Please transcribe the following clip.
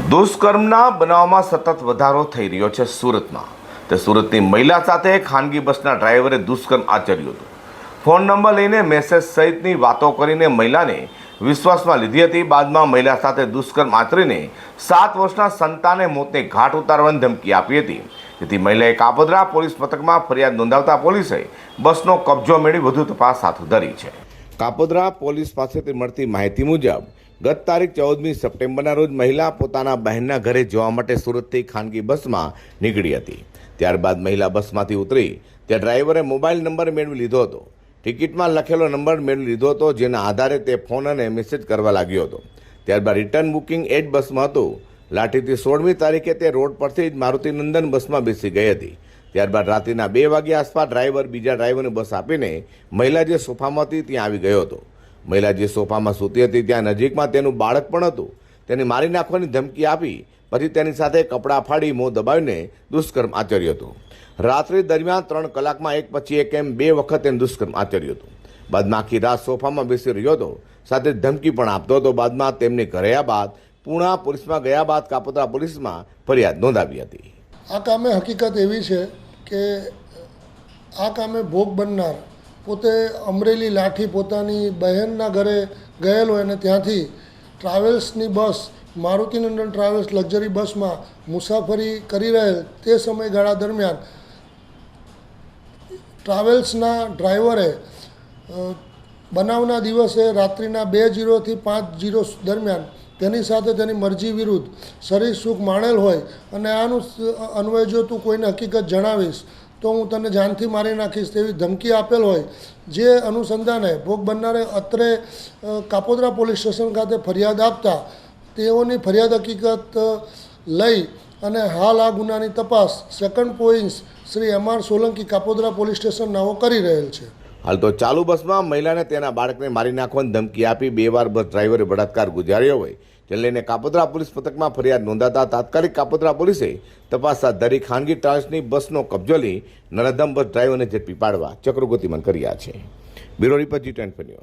દુષ્કર્મના બનાવમાં સતત વધારો થઈ રહ્યો છે સુરતમાં. તે સુરતની મહિલા સાથે ખાનગી બસના ડ્રાઈવરે દુષ્કર્મ આચર્યું હતું. ફોન નંબર લઈને મેસેજ સહિતની વાતો કરીને મહિલાને વિશ્વાસમાં લીધી હતી. બાદમાં મહિલા સાથે દુષ્કર્મ આચરીને 7 વર્ષના સંતાને મોતને ઘાટ ઉતારવાની ધમકી આપી હતી. જેથી મહિલાએ કાપોદ્રા પોલીસ મથકમાં ફરિયાદ નોંધાવતા પોલીસે બસનો કબજો મેળવી વધુ તપાસ હાથ ધરી છે. કાપોદ્રા પોલીસ પાસેથી મળતી માહિતી મુજબ ગત તારીખ 14મી સપ્ટેમ્બરના રોજ મહિલા પોતાના બહેનના ઘરે જવા માટે સુરતથી ખાનગી બસમાં નીકળી હતી. ત્યારબાદ મહિલા બસમાંથી ઉતરી ત્યાં ડ્રાઈવરે મોબાઈલ નંબર મેળવી લીધો હતો. ટિકિટમાં લખેલો નંબર મેળવી લીધો હતો, જેના આધારે તે ફોન અને મેસેજ કરવા લાગ્યો હતો. ત્યારબાદ રિટર્ન બુકિંગ એ જ બસમાં હતું. લાઠીથી 16મી તારીખે તે રોડ પરથી જ મારુતિ નંદન બસમાં બેસી ગઈ હતી. ત્યારબાદ રાત્રિના 2 વાગ્યા આસપાસ ડ્રાઈવર બીજા ડ્રાઈવરને બસ આપીને મહિલા જે સોફામાં હતી ત્યાં આવી ગયો હતો. મહિલા જે સોફામાં સૂતી હતી ત્યાં નજીકમાં તેનું બાળક પણ હતું. તેને મારી નાખવાની ધમકી આપી પછી તેની સાથે કપડાં ફાડી મોં દબાવીને દુષ્કર્મ આચર્યું હતું. રાત્રિ દરમિયાન 3 કલાકમાં એક પછી એક એમ 2 વખત તેને દુષ્કર્મ આચર્યું હતું. બાદમાં આખી રાત સોફામાં બેસી રહ્યો હતો, સાથે ધમકી પણ આપતો હતો. બાદમાં તેમને ઘરે આવ્યા બાદ પૂણા પોલીસમાં ગયા બાદ કાપોદ્રા પોલીસમાં ફરિયાદ નોંધાવી હતી. આ કામે હકીકત એવી છે કે આ કામે ભોગ બનનાર પોતે અમરેલી લાઠી પોતાની બહેનના ઘરે ગયેલો અને ત્યાંથી ટ્રાવેલ્સની બસ મારુતિનંદન ટ્રાવેલ્સ લક્ઝરી બસમાં મુસાફરી કરી રહેલ તે સમયગાળા દરમિયાન ટ્રાવેલ્સના ડ્રાઈવરે બનાવના દિવસે રાત્રિના 2:00 થી 5:00 દરમિયાન તેની સાથે તેની મરજી વિરુદ્ધ શરીર સુખ માણેલ હોય અને આનું અન્વયે જો તું કોઈને હકીકત જણાવીશ તો હું તને જાનથી મારી નાખીશ તેવી ધમકી આપેલ હોય. જે અનુસંધાને ભોગ બનનારે અત્રે કાપોદ્રા પોલીસ સ્ટેશન ખાતે ફરિયાદ આપતા તેઓની ફરિયાદ હકીકત લઈ અને હાલ આ ગુનાની તપાસ second point Shri M.R. Solanki Kapodra police station નાઓ કરી રહેલ છે. હાલ તો ચાલુ બસમાં મહિલાને તેના બાળકને મારી નાખવાની ધમકી આપી 2 વાર બસ ડ્રાઈવરે બળાત્કાર ગુજાર્યો હોય, જેને લઈને કાપોદ્રા પોલીસ મથકમાં ફરિયાદ નોંધાતા તાત્કાલિક કાપોદ્રા પોલીસે તપાસ હાથ ધરી ખાનગી ટ્રાવેલ્સની બસનો કબજો લઈ નરાધમ બસ ડ્રાઈવરને ઝડપી પાડવા ચક્રો ગતિમાન કર્યા છે. Bureau report G24 news.